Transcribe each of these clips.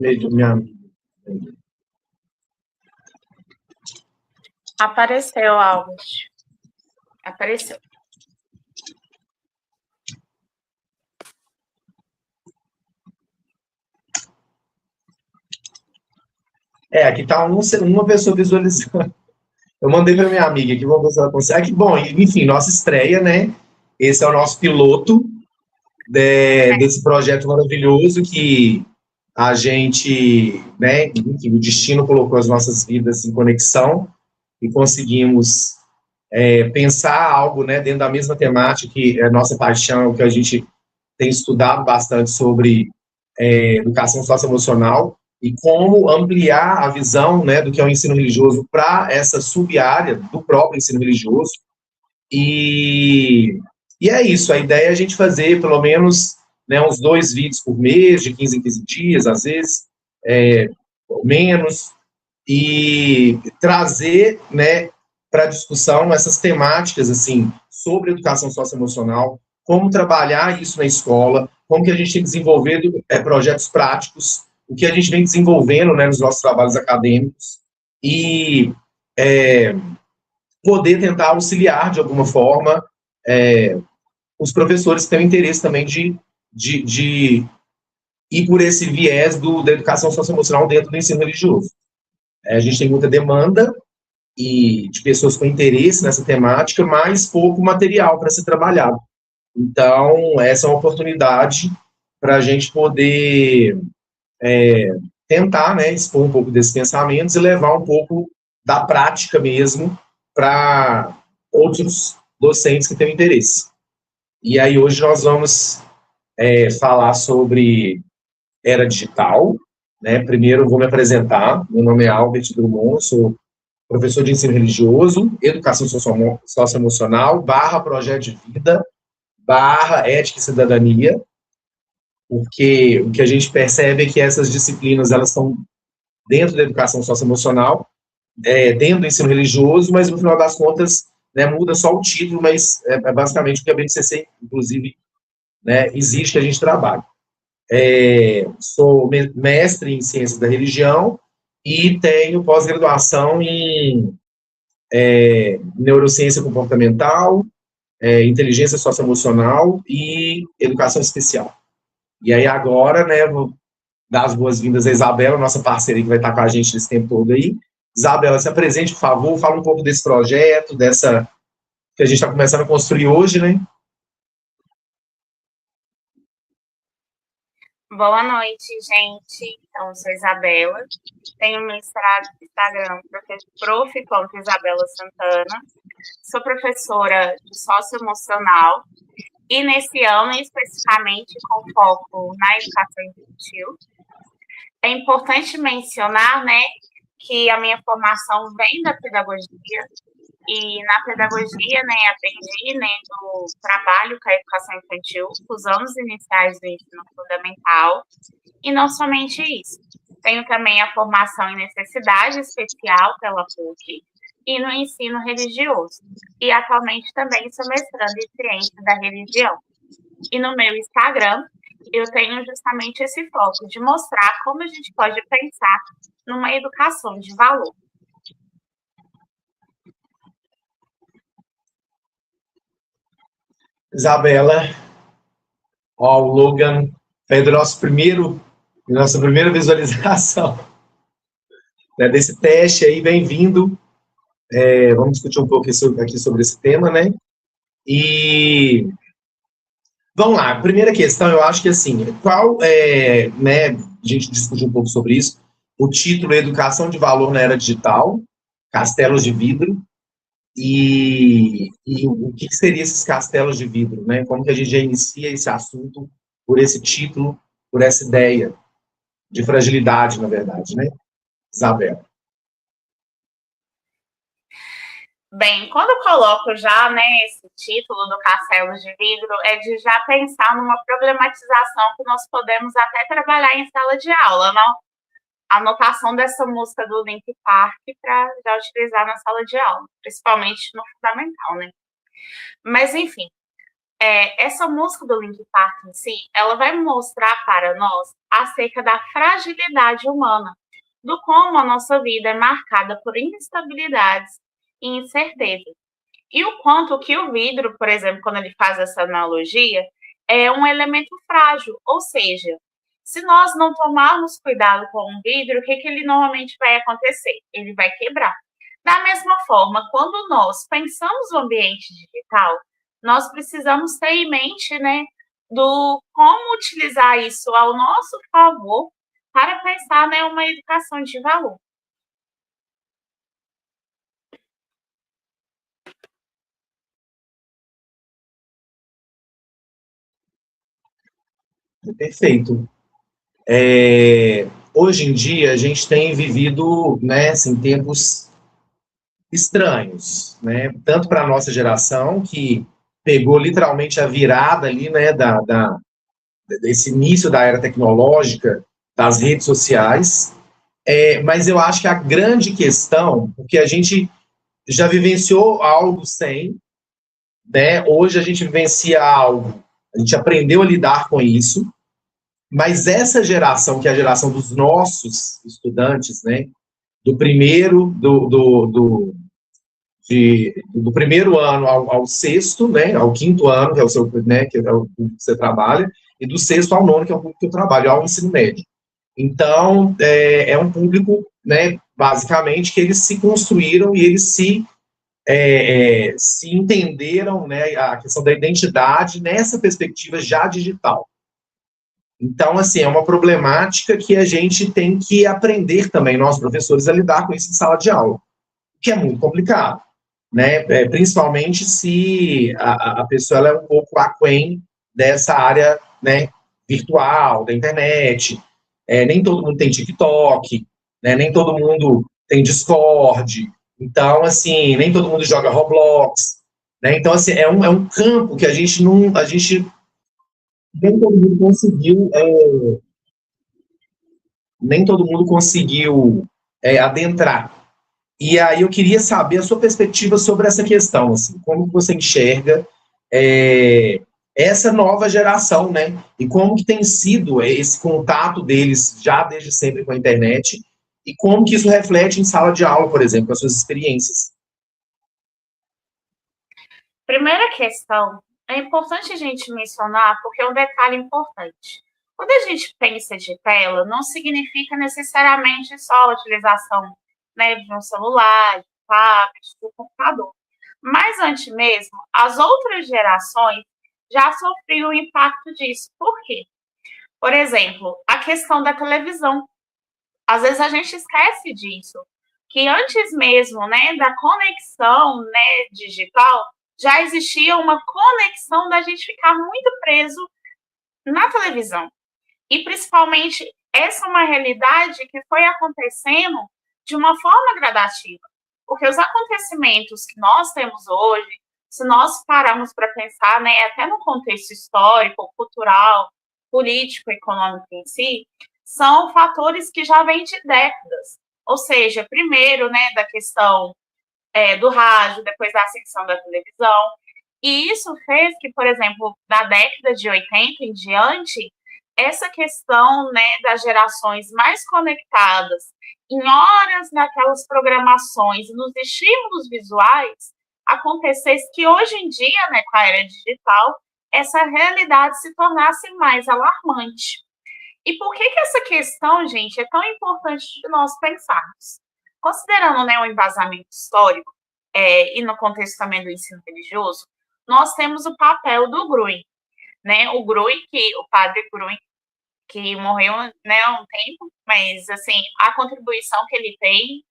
Minha... Apareceu, Alves. Apareceu. Aqui está uma pessoa visualizando. Eu mandei para minha amiga aqui, vamos ver se ela consegue. Que bom, enfim, nossa estreia, né? Esse é o nosso piloto desse projeto maravilhoso que a gente, né? Enfim, o destino colocou as nossas vidas em conexão e conseguimos pensar algo, né? Dentro da mesma temática que é nossa paixão, que a gente tem estudado bastante sobre educação socioemocional e como ampliar a visão, né, do que é o ensino religioso para essa sub-área do próprio ensino religioso. E é isso, a ideia é a gente fazer pelo menos, né, uns 2 vídeos por mês, de 15 em 15 dias, às vezes, ou menos, e trazer, né, para discussão essas temáticas, assim, sobre educação socioemocional, como trabalhar isso na escola, como que a gente tem desenvolvido projetos práticos, o que a gente vem desenvolvendo, né, nos nossos trabalhos acadêmicos, e poder tentar auxiliar, de alguma forma, os professores que têm interesse também de ir por esse viés da educação socioemocional dentro do ensino religioso. A gente tem muita demanda e de pessoas com interesse nessa temática, mas pouco material para ser trabalhado. Então, essa é uma oportunidade para a gente poder tentar, né, expor um pouco desses pensamentos e levar um pouco da prática mesmo para outros docentes que têm interesse. E aí, hoje nós vamos falar sobre era digital, né? Primeiro, eu vou me apresentar. Meu nome é Albert Drummond, sou professor de ensino religioso, educação socioemocional, projeto de vida, ética e cidadania, porque o que a gente percebe é que essas disciplinas, elas estão dentro da educação socioemocional, dentro do ensino religioso, mas no final das contas, né, muda só o título, mas é basicamente o que a BNCC, inclusive, né, exige que a gente trabalhe. Sou mestre em ciências da religião e tenho pós-graduação em neurociência comportamental, inteligência socioemocional e educação especial. E aí agora, né, vou dar as boas-vindas a Isabela, nossa parceira que vai estar com a gente esse tempo todo aí. Isabela, se apresente, por favor, fala um pouco desse projeto, dessa que a gente está começando a construir hoje, né? Boa noite, gente. Então, eu sou Isabela. Tenho meu Instagram, prof.isabela Santana. Sou professora de socioemocional e nesse ano, especificamente, com foco na educação infantil. É importante mencionar, né, que a minha formação vem da pedagogia, e na pedagogia, né, aprendi, né, do trabalho com a educação infantil, os anos iniciais do ensino fundamental, e não somente isso. Tenho também a formação em necessidade especial pela PUC e no ensino religioso. E atualmente também sou mestranda em ciência da religião. E no meu Instagram, eu tenho justamente esse foco de mostrar como a gente pode pensar numa educação de valor. Isabela, ó, o Logan fez nossa primeira visualização, né, desse teste aí, bem-vindo. Vamos discutir um pouco aqui sobre esse tema, né? E vamos lá, primeira questão, eu acho que assim, né, a gente discutiu um pouco sobre isso, o título Educação de Valor na Era Digital, Castelos de Vidro, e o que seria esses castelos de vidro, né? Como que a gente já inicia esse assunto por esse título, por essa ideia de fragilidade, na verdade, né? Isabela. Bem, quando eu coloco já, né, esse título do Castelo de Vidro, é de já pensar numa problematização que nós podemos até trabalhar em sala de aula, não? A anotação dessa música do Link Park para já utilizar na sala de aula, principalmente no fundamental, né? Mas, enfim, essa música do Linkin Park em si, ela vai mostrar para nós acerca da fragilidade humana, do como a nossa vida é marcada por instabilidades e incertezas. E o quanto que o vidro, por exemplo, quando ele faz essa analogia, é um elemento frágil, ou seja, se nós não tomarmos cuidado com o vidro, o que ele normalmente vai acontecer? Ele vai quebrar. Da mesma forma, quando nós pensamos no ambiente digital, nós precisamos ter em mente, né, do como utilizar isso ao nosso favor para pensar, né, uma educação de valor. Perfeito. Hoje em dia, a gente tem vivido, né, assim, tempos estranhos, né? Tanto para a nossa geração, que pegou literalmente a virada ali, né, desse início da era tecnológica, das redes sociais, mas eu acho que a grande questão, porque a gente já vivenciou algo sem, né? Hoje a gente vivencia algo, a gente aprendeu a lidar com isso, mas essa geração, que é a geração dos nossos estudantes, né? Do primeiro, do primeiro ano ao sexto, né? Ao quinto ano, que é o seu, né? Que é o que você trabalha, e do sexto ao nono, que é o público que eu trabalho, ao ensino médio. Então, é um público, né? Basicamente, que eles se construíram e eles se entenderam, né? A questão da identidade nessa perspectiva já digital. Então, assim, é uma problemática que a gente tem que aprender também, nós professores, a lidar com isso em sala de aula, que é muito complicado, né? Principalmente se a pessoa ela é um pouco aquém dessa área, né, virtual, da internet. Nem todo mundo tem TikTok, né? Nem todo mundo tem Discord. Então, assim, nem todo mundo joga Roblox, né? Então, assim, é um campo que a gente não, a gente nem todo mundo conseguiu nem todo mundo conseguiu adentrar. E aí eu queria saber a sua perspectiva sobre essa questão, assim, como que você enxerga essa nova geração, né? E como que tem sido esse contato deles já desde sempre com a internet e como que isso reflete em sala de aula, por exemplo, as suas experiências. Primeira questão, é importante a gente mencionar, porque é um detalhe importante. Quando a gente pensa de tela, não significa necessariamente só a utilização, né, de um celular, de um tablet, do computador. Mas antes mesmo, as outras gerações já sofriam o impacto disso. Por quê? Por exemplo, a questão da televisão. Às vezes a gente esquece disso, que antes mesmo, né, da conexão, né, digital, já existia uma conexão da gente ficar muito preso na televisão. E principalmente essa é uma realidade que foi acontecendo de uma forma gradativa. Porque os acontecimentos que nós temos hoje, se nós pararmos para pensar, né, até no contexto histórico, cultural, político, econômico em si, são fatores que já vêm de décadas. Ou seja, primeiro, né, da questão do rádio, depois da ascensão da televisão. E isso fez que, por exemplo, na década de 80 em diante, essa questão, né, das gerações mais conectadas, em horas naquelas programações, nos estímulos visuais, acontecesse que hoje em dia, né, com a era digital, essa realidade se tornasse mais alarmante. E por que essa questão, gente, é tão importante de nós pensarmos? Considerando, né, o embasamento histórico e no contexto também do ensino religioso, nós temos o papel do Gruen, né? O Gruen, o padre Gruen, que morreu, né, há um tempo, mas assim a contribuição que ele tem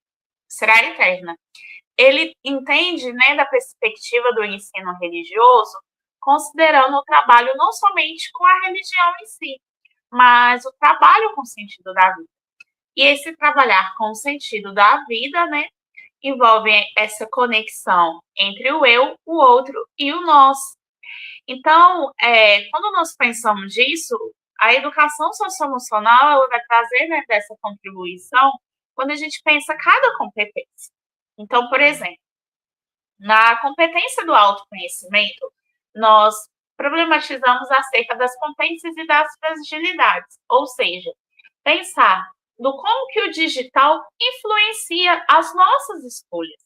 será eterna. Ele entende, né, da perspectiva do ensino religioso, considerando o trabalho não somente com a religião em si, mas o trabalho com o sentido da vida. E esse trabalhar com o sentido da vida, né, envolve essa conexão entre o eu, o outro e o nós. Então, quando nós pensamos nisso, a educação socioemocional ela vai trazer, né, dessa contribuição quando a gente pensa cada competência. Então, por exemplo, na competência do autoconhecimento, nós problematizamos acerca das competências e das fragilidades, ou seja, pensar no como que o digital influencia as nossas escolhas.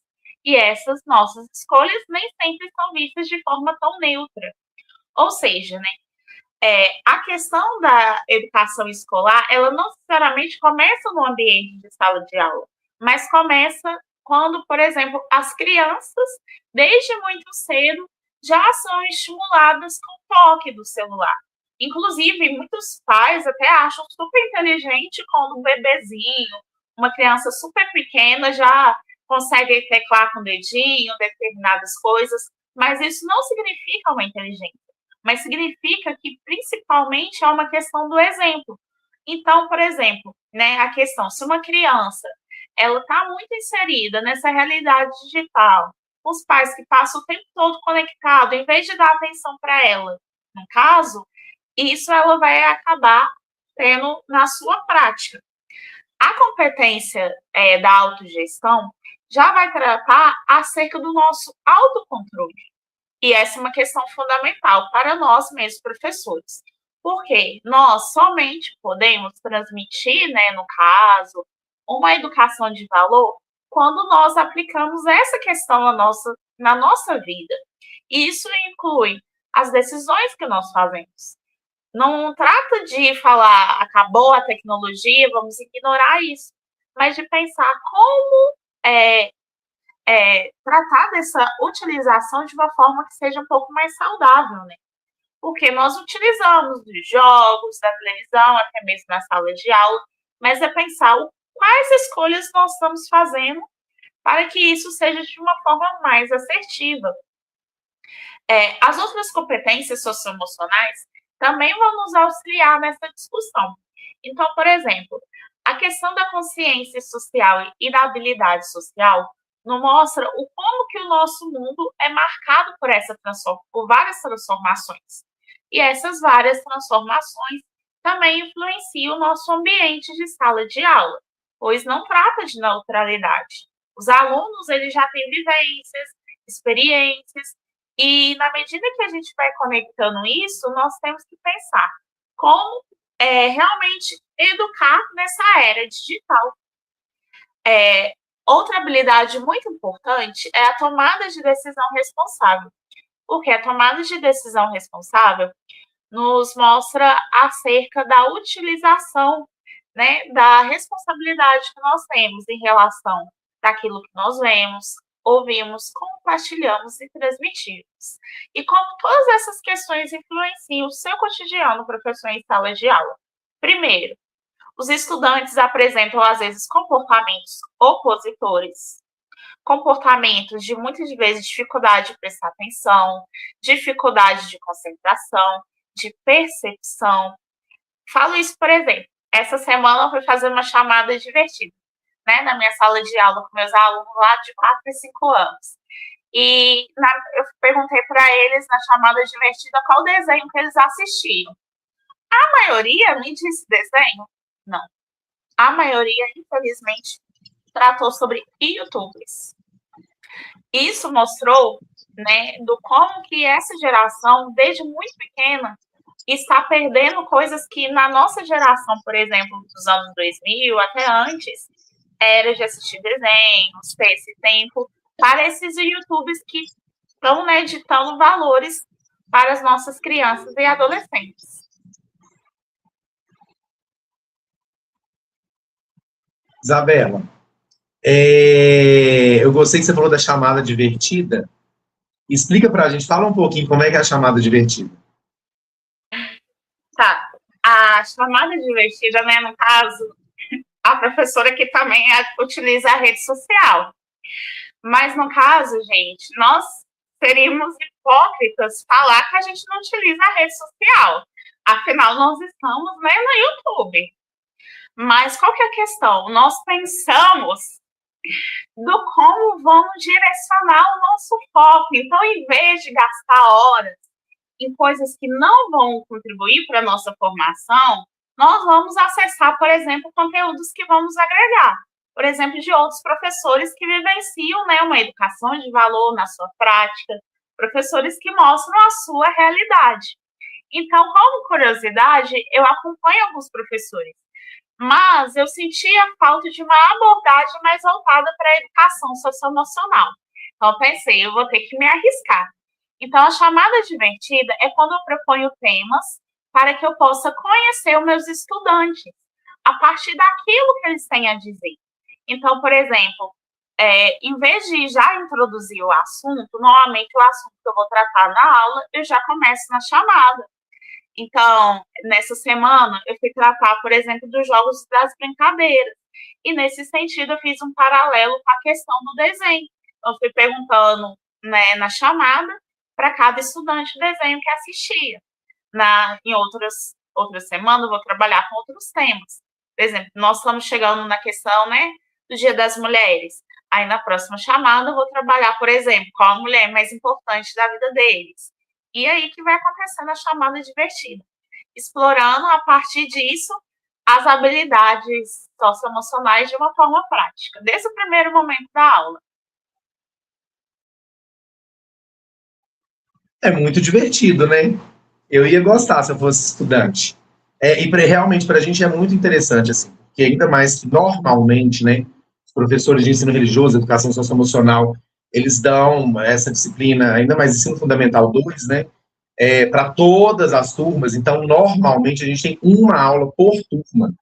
E essas nossas escolhas nem sempre são vistas de forma tão neutra. Ou seja, né, a questão da educação escolar, ela não necessariamente começa no ambiente de sala de aula, mas começa quando, por exemplo, as crianças, desde muito cedo, já são estimuladas com o toque do celular. Inclusive, muitos pais até acham super inteligente quando um bebezinho, uma criança super pequena, já consegue teclar com o dedinho determinadas coisas, mas isso não significa uma inteligência, mas significa que, principalmente, é uma questão do exemplo. Então, por exemplo, né, a questão, se uma criança ela está muito inserida nessa realidade digital, os pais que passam o tempo todo conectado, em vez de dar atenção para ela, no caso, isso ela vai acabar tendo na sua prática. A competência da autogestão já vai tratar acerca do nosso autocontrole. E essa é uma questão fundamental para nós mesmos, professores. Porque nós somente podemos transmitir, né, no caso, uma educação de valor quando nós aplicamos essa questão na nossa vida. E isso inclui as decisões que nós fazemos. Não trata de falar, acabou a tecnologia, vamos ignorar isso, mas de pensar como tratar dessa utilização de uma forma que seja um pouco mais saudável, né? Porque nós utilizamos dos jogos, da televisão, até mesmo na sala de aula, mas é pensar quais escolhas nós estamos fazendo para que isso seja de uma forma mais assertiva. As outras competências socioemocionais também vão nos auxiliar nessa discussão. Então, por exemplo, a questão da consciência social e da habilidade social nos mostra o como que o nosso mundo é marcado por várias transformações. E essas várias transformações também influenciam o nosso ambiente de sala de aula, pois não trata de neutralidade. Os alunos, eles já têm vivências, experiências, e na medida que a gente vai conectando isso, nós temos que pensar como realmente educar nessa era digital. Outra habilidade muito importante é a tomada de decisão responsável, porque a tomada de decisão responsável nos mostra acerca da utilização, né, da responsabilidade que nós temos em relação daquilo que nós vemos, ouvimos, compartilhamos e transmitimos. E como todas essas questões influenciam o seu cotidiano, professor, em sala de aula. Primeiro, os estudantes apresentam, às vezes, comportamentos opositores, comportamentos de, muitas vezes, dificuldade de prestar atenção, dificuldade de concentração, de percepção. Falo isso, por exemplo, essa semana eu fui fazer uma chamada divertida, né, na minha sala de aula com meus alunos lá de 4 e 5 anos. E eu perguntei para eles, na chamada divertida, qual desenho que eles assistiam. A maioria me disse desenho? Não. A maioria, infelizmente, tratou sobre YouTubers. Isso mostrou, né, do como que essa geração, desde muito pequena, está perdendo coisas que na nossa geração, por exemplo, dos anos 2000 até antes, era de assistir desenhos, ter esse tempo para esses YouTubers que estão, né, ditando valores para as nossas crianças e adolescentes. Isabela, eu gostei que você falou da chamada divertida. Explica para a gente, fala um pouquinho como é que é a chamada divertida. Tá. A chamada divertida, né, no caso, a professora que também utiliza a rede social. Mas, no caso, gente, nós seríamos hipócritas falar que a gente não utiliza a rede social. Afinal, nós estamos, né, no YouTube. Mas qual que é a questão? Nós pensamos do como vamos direcionar o nosso foco. Então, em vez de gastar horas em coisas que não vão contribuir para a nossa formação, nós vamos acessar, por exemplo, conteúdos que vamos agregar. Por exemplo, de outros professores que vivenciam, né, uma educação de valor na sua prática, professores que mostram a sua realidade. Então, como curiosidade, eu acompanho alguns professores, mas eu sentia falta de uma abordagem mais voltada para a educação socioemocional. Então, eu pensei, eu vou ter que me arriscar. Então, a chamada divertida é quando eu proponho temas para que eu possa conhecer os meus estudantes a partir daquilo que eles têm a dizer. Então, por exemplo, em vez de já introduzir o assunto, normalmente o assunto que eu vou tratar na aula, eu já começo na chamada. Então, nessa semana, eu fui tratar, por exemplo, dos jogos das brincadeiras. E, nesse sentido, eu fiz um paralelo com a questão do desenho. Eu fui perguntando, né, na chamada para cada estudante o desenho que assistia. Em outras semanas, eu vou trabalhar com outros temas. Por exemplo, nós estamos chegando na questão, né, do Dia das Mulheres. Aí, na próxima chamada, eu vou trabalhar, por exemplo, qual a mulher mais importante da vida deles. E aí que vai acontecendo a chamada divertida, explorando, a partir disso, as habilidades socioemocionais de uma forma prática, desde o primeiro momento da aula. É muito divertido, né? Eu ia gostar se eu fosse estudante. E realmente, para a gente é muito interessante, assim, porque ainda mais que normalmente, né, os professores de ensino religioso, educação socioemocional, eles dão essa disciplina, ainda mais ensino fundamental 2, né, para todas as turmas. Então, normalmente, a gente tem uma aula por turma.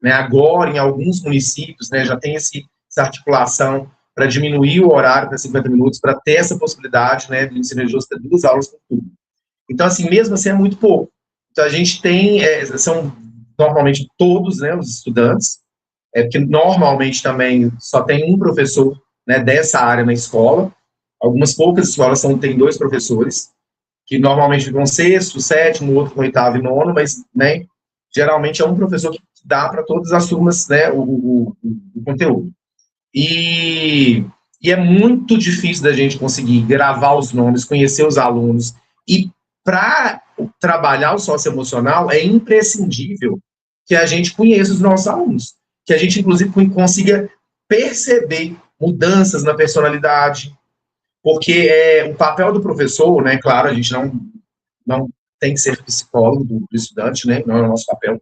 Né? Agora, em alguns municípios, né, já tem essa articulação para diminuir o horário para 50 minutos, para ter essa possibilidade, né, do ensino religioso ter 2 aulas por turma. Então, assim, mesmo assim, é muito pouco. Então, a gente tem, são normalmente todos, né, os estudantes, porque normalmente também só tem um professor, né, dessa área na escola. Algumas poucas escolas têm 2 professores, que normalmente ficam 6º, 7º, outro com 8º e 9º, mas, né, geralmente é um professor que dá para todas as turmas, né, o conteúdo. E é muito difícil da gente conseguir gravar os nomes, conhecer os alunos, e para trabalhar o socioemocional é imprescindível que a gente conheça os nossos alunos, que a gente, inclusive, consiga perceber mudanças na personalidade, porque o papel do professor, né, claro, a gente não tem que ser psicólogo do estudante, né, não é o nosso papel,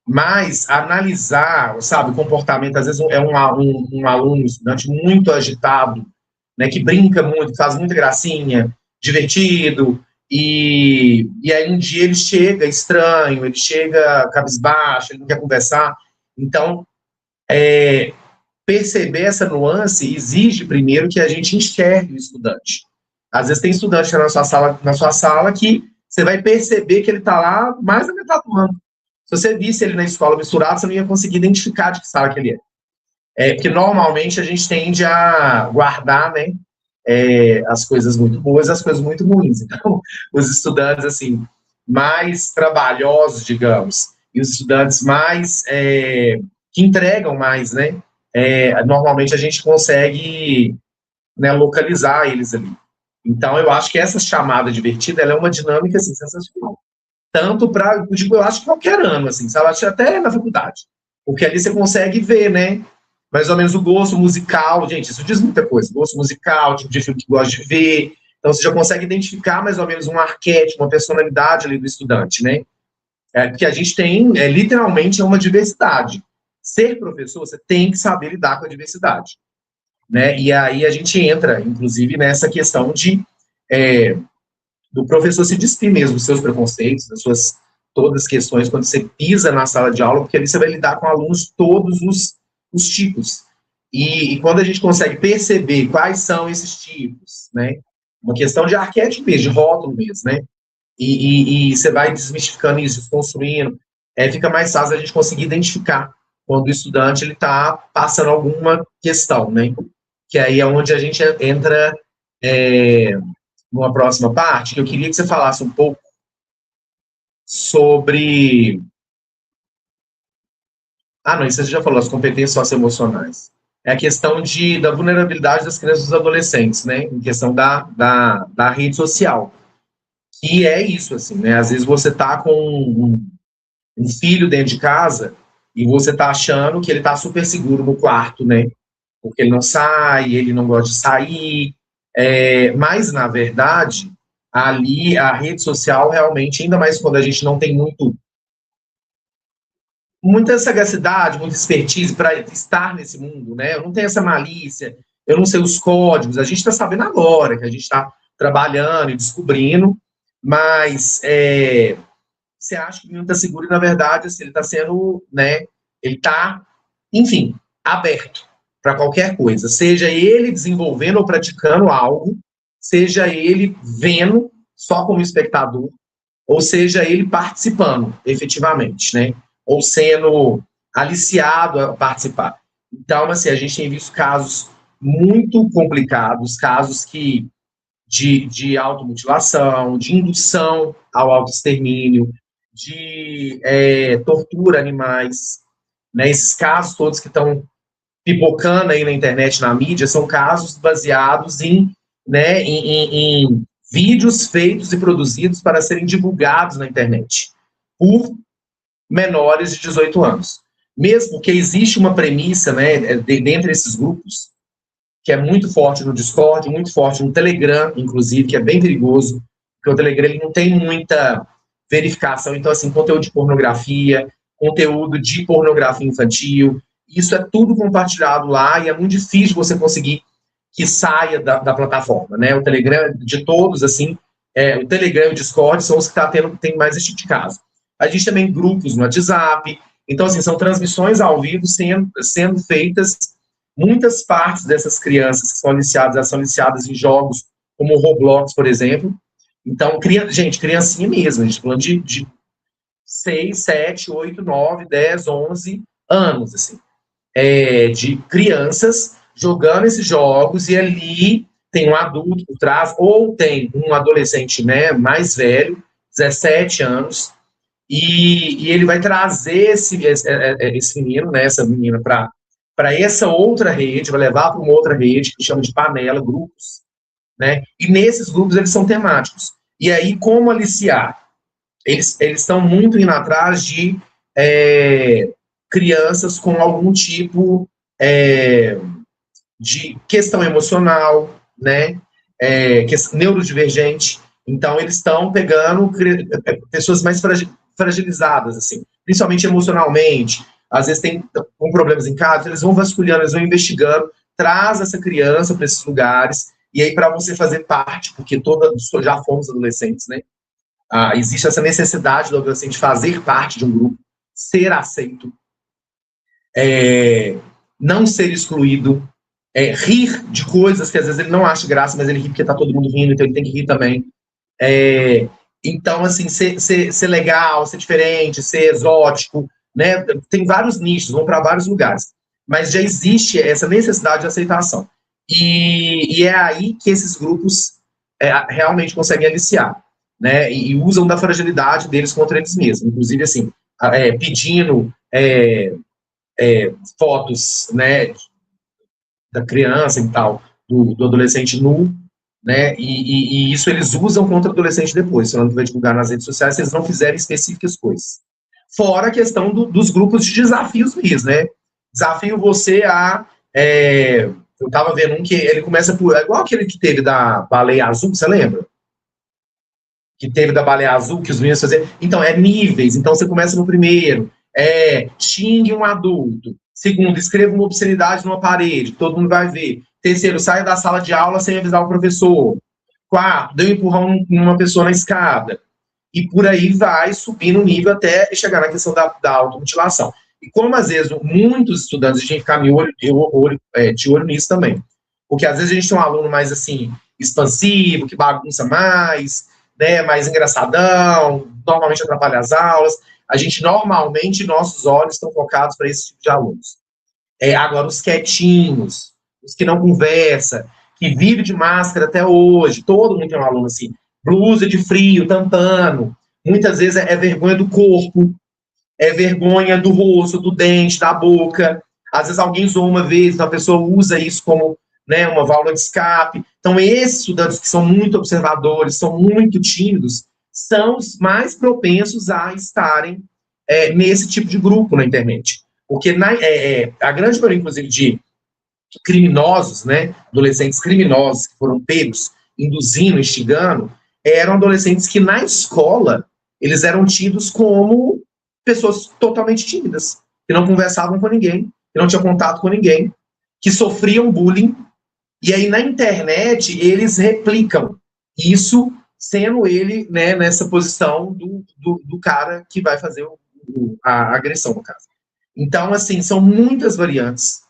mas analisar, sabe, o comportamento, às vezes é um aluno, um estudante muito agitado, né, que brinca muito, faz muita gracinha, divertido, e aí um dia ele chega estranho, ele chega cabisbaixo, ele não quer conversar. Então, perceber essa nuance exige, primeiro, que a gente enxergue o estudante. Às vezes tem estudante na sua sala que você vai perceber que ele está lá mais da metade do ano. Se você visse ele na escola misturado, você não ia conseguir identificar de que sala que ele é. Porque normalmente a gente tende a guardar, né, as coisas muito boas e as coisas muito ruins. Então, os estudantes, assim, mais trabalhosos, digamos, e os estudantes mais, que entregam mais, né, normalmente a gente consegue, né, localizar eles ali. Então, eu acho que essa chamada divertida, ela é uma dinâmica, assim, sensacional. Tanto para, eu acho que qualquer ano, assim, sabe? Acho até na faculdade. Porque ali você consegue ver, né, mais ou menos o gosto musical, gente, isso diz muita coisa, gosto musical, tipo de filme que gosta de ver, então você já consegue identificar mais ou menos um arquétipo, uma personalidade ali do estudante, né? Porque a gente tem, literalmente, uma diversidade. Ser professor, você tem que saber lidar com a diversidade, né? E aí a gente entra, inclusive, nessa questão do professor se despir mesmo dos seus preconceitos, das suas todas as questões, quando você pisa na sala de aula, porque ali você vai lidar com alunos todos os tipos. E quando a gente consegue perceber quais são esses tipos, né? Uma questão de arquétipo mesmo, de rótulo mesmo, né? E você vai desmistificando isso, construindo, fica mais fácil a gente conseguir identificar quando o estudante ele está passando alguma questão, né? Que aí é onde a gente entra numa próxima parte, que eu queria que você falasse um pouco sobre... não, isso você já falou, as competências socioemocionais. É a questão da vulnerabilidade das crianças e dos adolescentes, né? Em questão da rede social. Que é isso, assim, né? Às vezes você tá com um filho dentro de casa e você tá achando que ele tá super seguro no quarto, né? Porque ele não sai, ele não gosta de sair, Mas, na verdade, ali a rede social realmente, ainda mais quando a gente não tem muita sagacidade, muita expertise para estar nesse mundo, né? Eu não tenho essa malícia, eu não sei os códigos, a gente está sabendo agora que a gente está trabalhando e descobrindo, mas você acha que o menino está seguro e, na verdade, assim, ele está sendo, né? Ele está, enfim, aberto para qualquer coisa, seja ele desenvolvendo ou praticando algo, seja ele vendo só como espectador, ou seja ele participando efetivamente, né? Ou sendo aliciado a participar. Então, assim, a gente tem visto casos muito complicados, casos de automutilação, de indução ao autoextermínio, de tortura a animais, né? Esses casos todos que estão pipocando aí na internet, na mídia, são casos baseados né, em vídeos feitos e produzidos para serem divulgados na internet por menores de 18 anos. Mesmo que existe uma premissa, né, dentre esses grupos, que é muito forte no Discord, muito forte no Telegram, inclusive, que é bem perigoso, porque o Telegram ele não tem muita verificação. Então, assim, conteúdo de pornografia, conteúdo de pornografia infantil, isso é tudo compartilhado lá e é muito difícil você conseguir que saia da plataforma, né? O Telegram, de todos, assim, o Telegram e o Discord são os que tem mais esse tipo de caso. A gente também tem grupos no WhatsApp. Então, assim, são transmissões ao vivo sendo feitas. Muitas partes dessas crianças que são aliciadas em jogos como o Roblox, por exemplo. Então, gente, criancinha mesmo, a gente falando de 6, 7, 8, 9, 10, 11 anos, assim, de crianças jogando esses jogos e ali tem um adulto por trás, ou tem um adolescente, né, mais velho, 17 anos, e ele vai trazer esse menino, né, essa menina, para essa outra rede, vai levar para uma outra rede, que chama de panela, grupos, né? E nesses grupos eles são temáticos. E aí, como aliciar? Eles estão muito indo atrás de crianças com algum tipo de questão emocional, né? Neurodivergente. Então, eles estão pegando pessoas mais fragilizadas, assim, principalmente emocionalmente. Às vezes tem com problemas em casa, eles vão vasculhando, eles vão investigando, traz essa criança para esses lugares, e aí para você fazer parte, porque já fomos adolescentes, né? Existe essa necessidade do adolescente fazer parte de um grupo, ser aceito, não ser excluído, rir de coisas que às vezes ele não acha graça, mas ele ri porque está todo mundo rindo, então ele tem que rir também. Então, assim, ser legal, ser diferente, ser exótico, né? Tem vários nichos, vão para vários lugares. Mas já existe essa necessidade de aceitação. E é aí que esses grupos realmente conseguem aliciar, né? E usam da fragilidade deles contra eles mesmos. Inclusive, assim, pedindo fotos, né, da criança e tal, do adolescente nu, né? E isso eles usam contra o adolescente depois, falando que vai divulgar nas redes sociais se eles não fizerem específicas coisas. Fora a questão dos grupos de desafios mesmo, né? Desafio você a... eu tava vendo um que ele começa por... igual aquele que teve da baleia azul, você lembra? Que teve da baleia azul, que os meninos faziam... Então, níveis. Então, você começa no primeiro. Xingue um adulto. Segundo, escreva uma obscenidade numa parede, que todo mundo vai ver. Terceiro, saia da sala de aula sem avisar o professor. Quarto, dê um empurrão numa pessoa na escada. E por aí vai subindo o nível até chegar na questão da automutilação. E como, às vezes, muitos estudantes, a gente fica de olho nisso também. Porque, às vezes, a gente tem um aluno mais, assim, expansivo, que bagunça mais, né, mais engraçadão, normalmente atrapalha as aulas. Normalmente, nossos olhos estão focados para esse tipo de alunos. Agora, os quietinhos, os que não conversam, que vive de máscara até hoje, todo mundo tem um aluno assim, blusa de frio, tampando, muitas vezes é vergonha do corpo, é vergonha do rosto, do dente, da boca, às vezes alguém zoou uma vez, então a pessoa usa isso como, né, uma válvula de escape. Então, esses estudantes que são muito observadores, são muito tímidos, são os mais propensos a estarem nesse tipo de grupo na internet. Porque a grande maioria, inclusive, criminosos, né, adolescentes criminosos que foram pegos, induzindo, instigando, eram adolescentes que na escola eles eram tidos como pessoas totalmente tímidas, que não conversavam com ninguém, que não tinham contato com ninguém, que sofriam bullying, e aí na internet eles replicam isso, sendo ele, né, nessa posição do cara que vai fazer a agressão, no caso. Então, assim, são muitas variantes,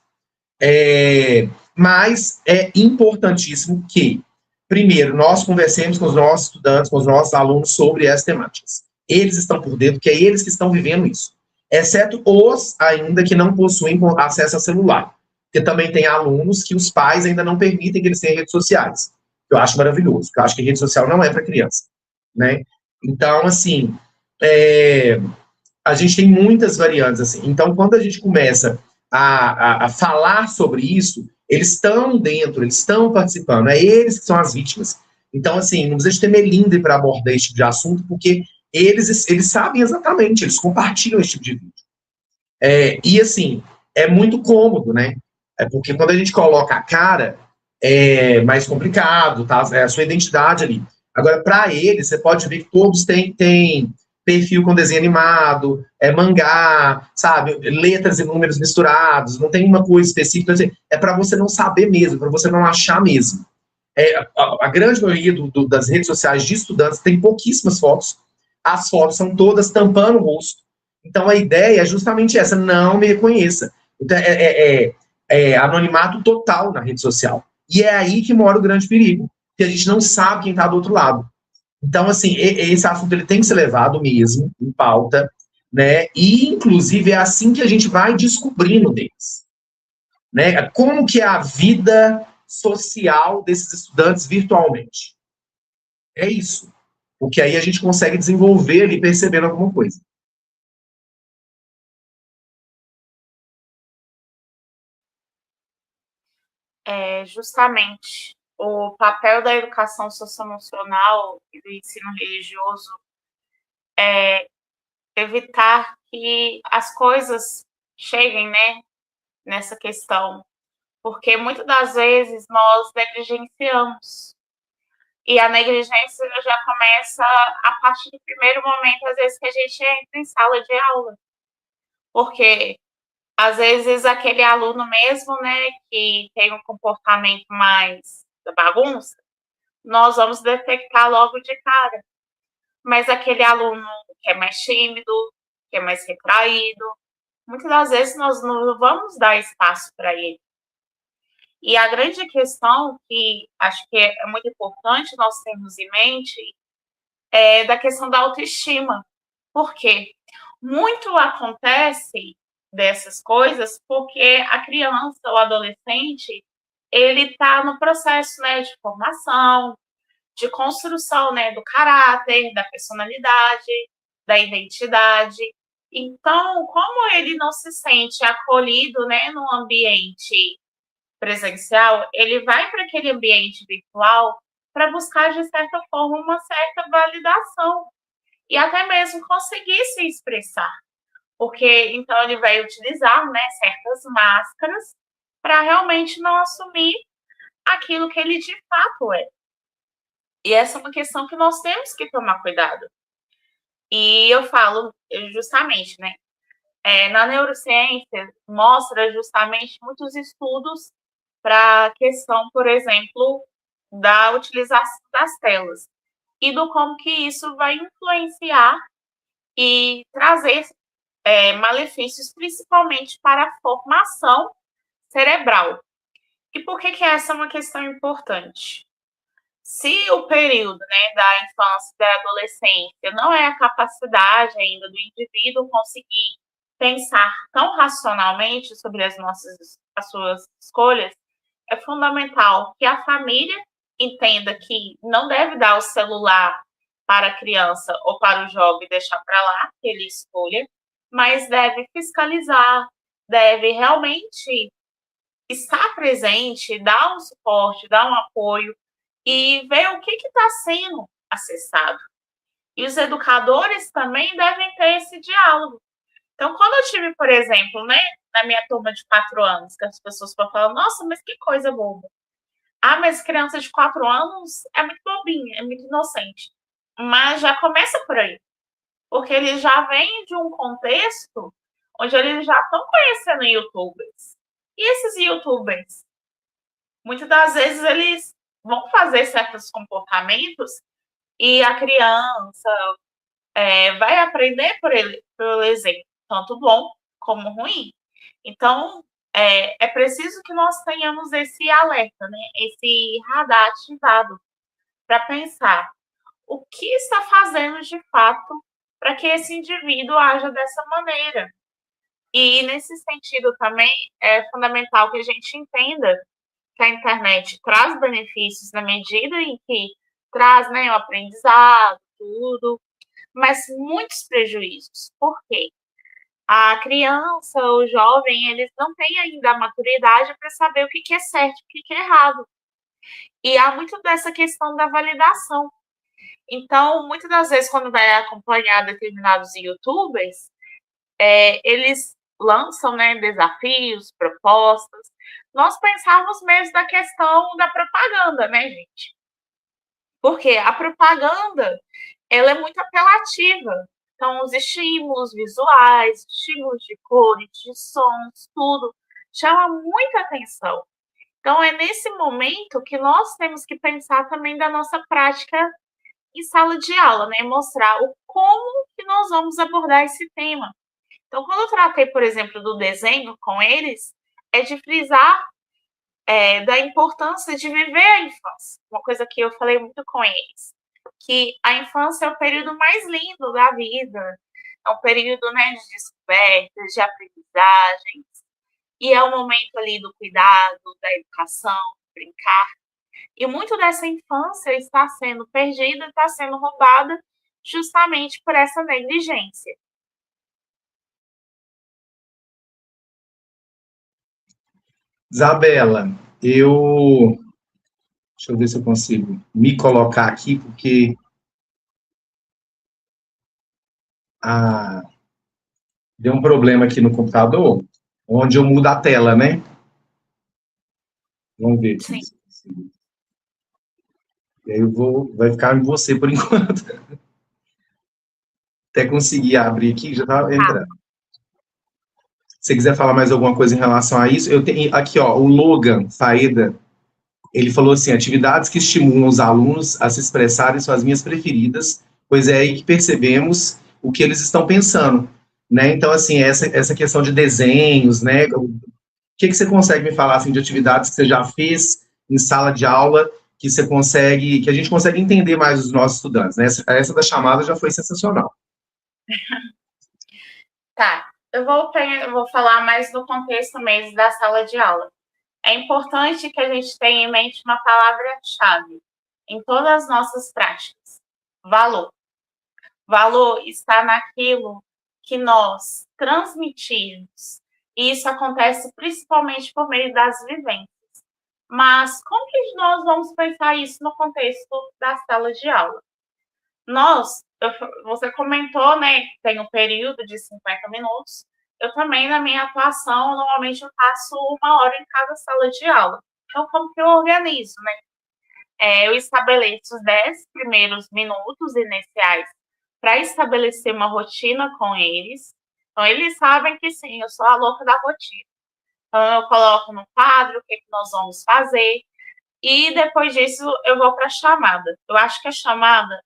mas é importantíssimo que, primeiro, nós conversemos com os nossos estudantes, com os nossos alunos sobre essas temáticas. Eles estão por dentro, que é eles que estão vivendo isso. Exceto os ainda que não possuem acesso a celular. Porque também tem alunos que os pais ainda não permitem que eles tenham redes sociais. Eu acho maravilhoso, porque eu acho que rede social não é para criança, né? Então, assim, a gente tem muitas variantes, assim. Então, quando a gente começa a falar sobre isso, eles estão dentro, eles estão participando, é eles que são as vítimas. Então, assim, não precisa de ter melindre para abordar esse tipo de assunto, porque eles sabem exatamente, eles compartilham esse tipo de vídeo. E, assim, é muito cômodo, né? Porque quando a gente coloca a cara, é mais complicado, tá? É a sua identidade ali. Agora, para eles, você pode ver que todos têm perfil com desenho animado, mangá, sabe? Letras e números misturados, não tem uma coisa específica. É para você não saber mesmo, para você não achar mesmo. A grande maioria das redes sociais de estudantes tem pouquíssimas fotos. As fotos são todas tampando o rosto. Então, a ideia é justamente essa, não me reconheça. Então, anonimato total na rede social. E é aí que mora o grande perigo, que a gente não sabe quem está do outro lado. Então, assim, esse assunto ele tem que ser levado mesmo em pauta, né? E, inclusive, é assim que a gente vai descobrindo deles, né? Como que é a vida social desses estudantes virtualmente. É isso. Porque aí a gente consegue desenvolver ali, percebendo alguma coisa. Justamente o papel da educação socioemocional e do ensino religioso é evitar que as coisas cheguem, né, nessa questão, porque muitas das vezes nós negligenciamos. E a negligência já começa a partir do primeiro momento, às vezes, que a gente entra em sala de aula. Porque, às vezes, aquele aluno mesmo, né, que tem um comportamento mais da bagunça, nós vamos detectar logo de cara. Mas aquele aluno que é mais tímido, que é mais retraído, muitas das vezes nós não vamos dar espaço para ele. E a grande questão, que acho que é muito importante nós termos em mente, é da questão da autoestima. Por quê? Muito acontece dessas coisas porque a criança ou adolescente, ele está no processo, né, de formação, de construção, né, do caráter, da personalidade, da identidade. Então, como ele não se sente acolhido, né, no ambiente presencial, ele vai para aquele ambiente virtual para buscar, de certa forma, uma certa validação e até mesmo conseguir se expressar. Porque, então, ele vai utilizar, né, certas máscaras para realmente não assumir aquilo que ele de fato é. E essa é uma questão que nós temos que tomar cuidado. E eu falo justamente, né, na neurociência, mostra justamente muitos estudos para a questão, por exemplo, da utilização das telas e do como que isso vai influenciar e trazer malefícios, principalmente para a formação cerebral. E por que essa é uma questão importante? Se o período, né, da infância e da adolescência não é a capacidade ainda do indivíduo conseguir pensar tão racionalmente sobre as suas escolhas, é fundamental que a família entenda que não deve dar o celular para a criança ou para o jovem e deixar para lá, que ele escolha, mas deve fiscalizar, deve realmente estar presente, dar um suporte, dar um apoio e ver o que está sendo acessado. E os educadores também devem ter esse diálogo. Então, quando eu tive, por exemplo, né, na minha turma de 4 anos, que as pessoas falam, nossa, mas que coisa boba. Ah, mas criança de 4 anos é muito bobinha, é muito inocente. Mas já começa por aí. Porque eles já vêm de um contexto onde eles já estão conhecendo youtubers. E esses youtubers, muitas das vezes, eles vão fazer certos comportamentos e a criança vai aprender pelo exemplo, tanto bom como ruim. Então, é preciso que nós tenhamos esse alerta, né? Esse radar ativado para pensar o que está fazendo de fato para que esse indivíduo haja dessa maneira. E, nesse sentido, também é fundamental que a gente entenda que a internet traz benefícios na medida em que traz, né, o aprendizado, tudo, mas muitos prejuízos. Por quê? A criança, o jovem, eles não têm ainda a maturidade para saber o que é certo e o que é errado. E há muito dessa questão da validação. Então, muitas das vezes, quando vai acompanhar determinados youtubers, eles lançam, né, desafios, propostas. Nós pensarmos mesmo da questão da propaganda, né, gente? Porque a propaganda, ela é muito apelativa. Então, os estímulos visuais, estímulos de cores, de sons, tudo, chama muita atenção. Então, é nesse momento que nós temos que pensar também da nossa prática em sala de aula, né? Mostrar o como que nós vamos abordar esse tema. Então, quando eu tratei, por exemplo, do desenho com eles, é de frisar da importância de viver a infância. Uma coisa que eu falei muito com eles, que a infância é o período mais lindo da vida, é um período, né, de descobertas, de aprendizagens, e é o momento ali do cuidado, da educação, brincar. E muito dessa infância está sendo perdida, está sendo roubada justamente por essa negligência. Isabela, deixa eu ver se eu consigo me colocar aqui, porque ah, deu um problema aqui no computador, onde eu mudo a tela, né? Vamos ver aqui. Sim. E aí vai ficar em você por enquanto. Até conseguir abrir aqui, já está entrando. Se você quiser falar mais alguma coisa em relação a isso, eu tenho aqui, ó, o Logan Faeda, ele falou assim, atividades que estimulam os alunos a se expressarem são as minhas preferidas, pois é aí que percebemos o que eles estão pensando, né? Então, assim, essa questão de desenhos, né? O que você consegue me falar, assim, de atividades que você já fez em sala de aula, que que a gente consegue entender mais os nossos estudantes, né? Essa da chamada já foi sensacional. Tá, eu vou falar mais do contexto mesmo da sala de aula. É importante que a gente tenha em mente uma palavra-chave em todas as nossas práticas: valor. Valor está naquilo que nós transmitimos. E isso acontece principalmente por meio das vivências. Mas como que nós vamos pensar isso no contexto da sala de aula? Você comentou, né, que tem um período de 50 minutos. Eu também, na minha atuação, normalmente eu passo 1 hora em cada sala de aula. Então, como que eu organizo, né? Eu estabeleço os 10 primeiros minutos iniciais para estabelecer uma rotina com eles. Então, eles sabem que sim, eu sou a louca da rotina. Então, eu coloco no quadro o que nós vamos fazer. E depois disso, eu vou para a chamada. Eu acho que a chamada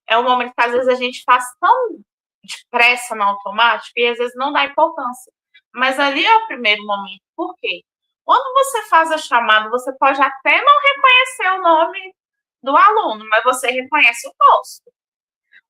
é um momento que às vezes a gente faz tão depressa no automático e às vezes não dá importância. Mas ali é o primeiro momento. Por quê? Quando você faz a chamada, você pode até não reconhecer o nome do aluno, mas você reconhece o rosto.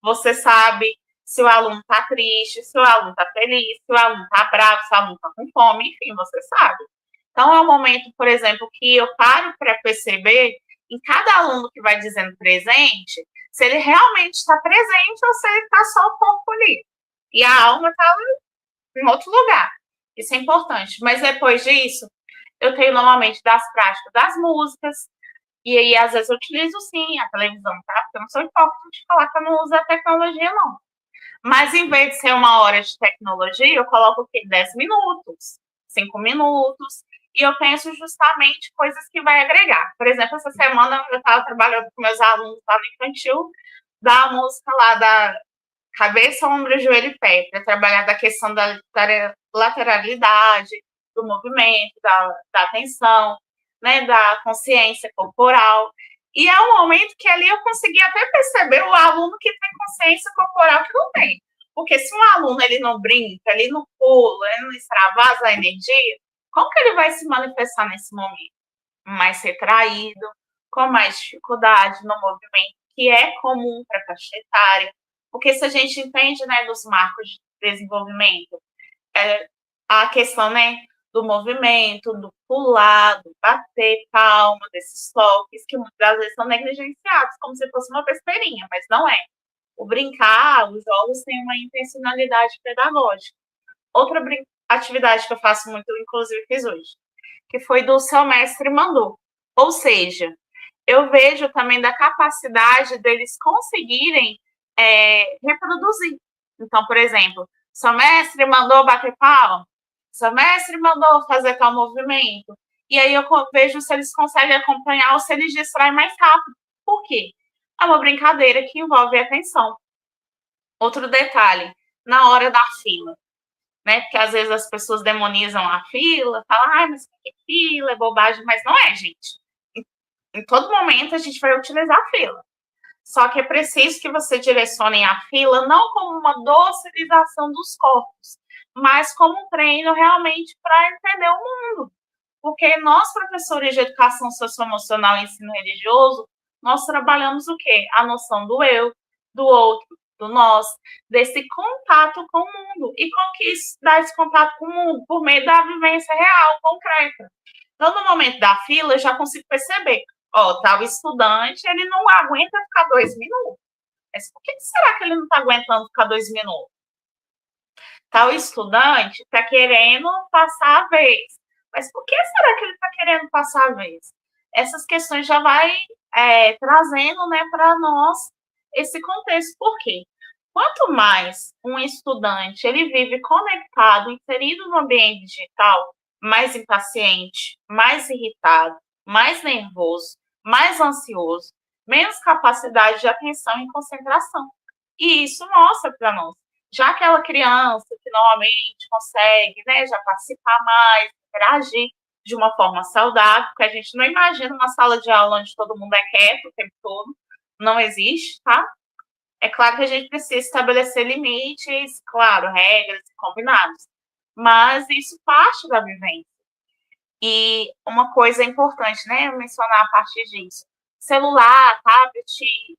Você sabe se o aluno está triste, se o aluno está feliz, se o aluno está bravo, se o aluno está com fome, enfim, você sabe. Então, é um momento, por exemplo, que eu paro para perceber em cada aluno que vai dizendo presente, se ele realmente está presente ou se ele está só o corpo ali. E a alma está em outro lugar. Isso é importante. Mas depois disso, eu tenho normalmente das práticas das músicas, e aí às vezes eu utilizo sim a televisão, tá? Porque eu não sou hipócrita de falar que eu não uso a tecnologia, não. Mas em vez de ser 1 hora de tecnologia, eu coloco o quê? 10 minutos. 5 minutos, e eu penso justamente coisas que vai agregar. Por exemplo, essa semana eu estava trabalhando com meus alunos lá no infantil, da música lá da cabeça, ombro, joelho e pé, para trabalhar da questão da lateralidade, do movimento, da atenção, né, da consciência corporal. E é um momento que ali eu consegui até perceber o aluno que tem consciência corporal que não tem. Porque se um aluno ele não brinca, ele não pula, ele não extravasa a energia, como que ele vai se manifestar nesse momento? Mais retraído, com mais dificuldade no movimento, que é comum para a faixa etária. Porque se a gente entende, né, dos marcos de desenvolvimento, a questão, né, do movimento, do pular, do bater palma, desses toques, que muitas vezes são negligenciados, como se fosse uma besteirinha, mas não é. O brincar, os jogos têm uma intencionalidade pedagógica. Outra atividade que eu faço muito, inclusive fiz hoje, que foi do Seu Mestre Mandou. Ou seja, eu vejo também da capacidade deles conseguirem reproduzir. Então, por exemplo, seu mestre mandou bater palma, seu mestre mandou fazer tal movimento, e aí eu vejo se eles conseguem acompanhar ou se eles distraem mais rápido. Por quê? É uma brincadeira que envolve atenção. Outro detalhe, na hora da fila, né? Porque às vezes as pessoas demonizam a fila, falam, mas que fila, é bobagem, mas não é, gente. Em todo momento a gente vai utilizar a fila. Só que é preciso que você direcione a fila não como uma docilização dos corpos, mas como um treino realmente para entender o mundo. Porque nós, professores de educação socioemocional e ensino religioso, nós trabalhamos o quê? A noção do eu, do outro, do nós, desse contato com o mundo. E como que isso dá esse contato com o mundo? Por meio da vivência real, concreta. Então, no momento da fila, eu já consigo perceber. Tal estudante, ele não aguenta ficar 2 minutos. Mas por que será que ele não está aguentando ficar 2 minutos? Tal estudante está querendo passar a vez. Mas por que será que ele está querendo passar a vez? Essas questões já vai trazendo, né, para nós esse contexto. Por quê? Quanto mais um estudante ele vive conectado, inserido no ambiente digital, mais impaciente, mais irritado, mais nervoso, mais ansioso, menos capacidade de atenção e concentração. E isso mostra para nós. Já aquela criança que normalmente consegue, né, já participar mais, interagir de uma forma saudável, porque a gente não imagina uma sala de aula onde todo mundo é quieto o tempo todo, não existe, tá? É claro que a gente precisa estabelecer limites, claro, regras e combinados, mas isso parte da vivência. E uma coisa importante, né, mencionar a partir disso. Celular, tablet,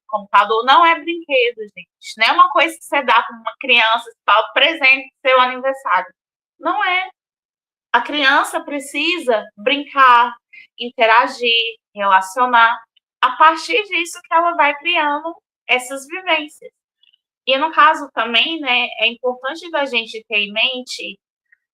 computador não é brinquedo, gente. Não é uma coisa que você dá para uma criança, para presente do seu aniversário. Não é. A criança precisa brincar, interagir, relacionar. A partir disso que ela vai criando essas vivências. E no caso também, né, é importante da gente ter em mente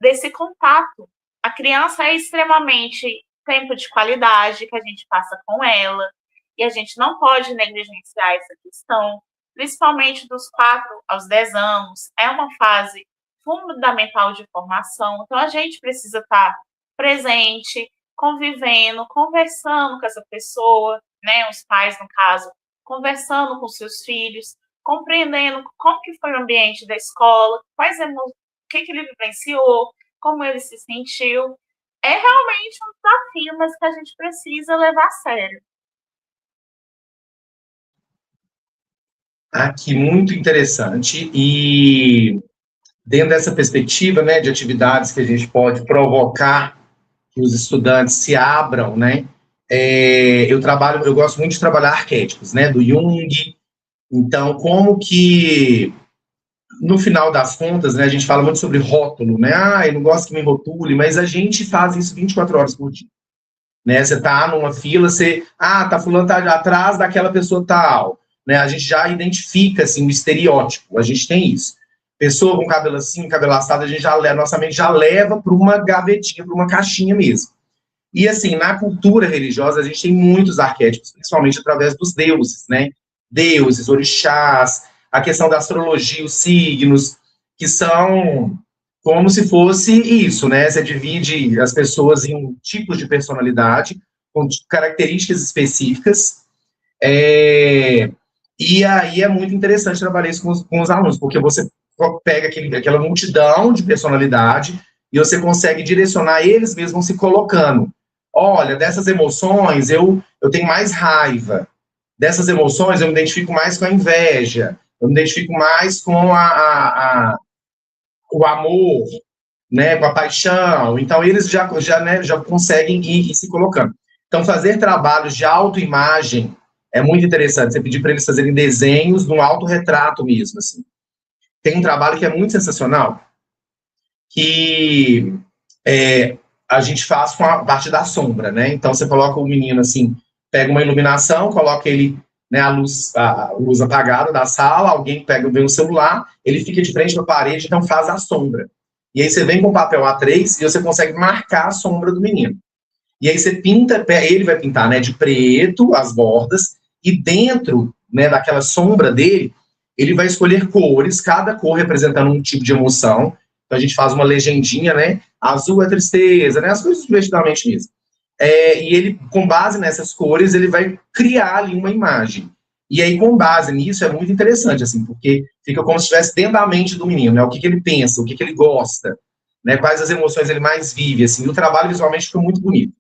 desse contato. A criança é extremamente tempo de qualidade que a gente passa com ela, e a gente não pode negligenciar essa questão, principalmente dos 4 aos 10 anos, é uma fase fundamental de formação, então a gente precisa estar presente, convivendo, conversando com essa pessoa, né, os pais, no caso, conversando com seus filhos, compreendendo como que foi o ambiente da escola, o que ele vivenciou, como ele se sentiu. É realmente um desafio, mas que a gente precisa levar a sério. Aqui, muito interessante. E dentro dessa perspectiva, né, de atividades que a gente pode provocar que os estudantes se abram, né, eu gosto muito de trabalhar arquétipos, né, do Jung. Então, como que no final das contas, né, a gente fala muito sobre rótulo, né? Eu não gosto que me rotule, mas a gente faz isso 24 horas por dia. Né? Você tá numa fila, fulano tá atrás daquela pessoa tal. Né? A gente já identifica, assim, o estereótipo, a gente tem isso. Pessoa com cabelo assim, cabelo assado, nossa mente já leva para uma gavetinha, para uma caixinha mesmo. E, assim, na cultura religiosa, a gente tem muitos arquétipos, principalmente através dos deuses, né? Deuses, orixás, a questão da astrologia, os signos, que são como se fosse isso, né? Você divide as pessoas em tipos de personalidade, com características específicas, e aí é muito interessante trabalhar isso com os alunos, porque você pega aquela multidão de personalidade e você consegue direcionar, eles mesmos se colocando. Olha, dessas emoções eu tenho mais raiva, dessas emoções eu me identifico mais com a inveja, eu me identifico mais com o amor, né, com a paixão. Então, eles já conseguem ir se colocando. Então, fazer trabalhos de autoimagem é muito interessante. Você pedir para eles fazerem desenhos no autorretrato mesmo, assim. Tem um trabalho que é muito sensacional, que a gente faz com a parte da sombra, né? Então, você coloca o menino, assim, pega uma iluminação, coloca ele, né, a luz apagada da sala, alguém vem o celular, ele fica de frente para a parede, então faz a sombra. E aí você vem com papel A3 e você consegue marcar a sombra do menino. E aí você pinta, ele vai pintar, né, de preto as bordas, e dentro, né, daquela sombra dele, ele vai escolher cores, cada cor representando um tipo de emoção. Então a gente faz uma legendinha, né, azul é tristeza, né, as coisas divertidamente mesmo. E ele, com base nessas cores, ele vai criar ali uma imagem. E aí, com base nisso, é muito interessante, assim, porque fica como se estivesse dentro da mente do menino, né? O que ele pensa, o que ele gosta, né? Quais as emoções ele mais vive, assim. E o trabalho visualmente fica muito bonito.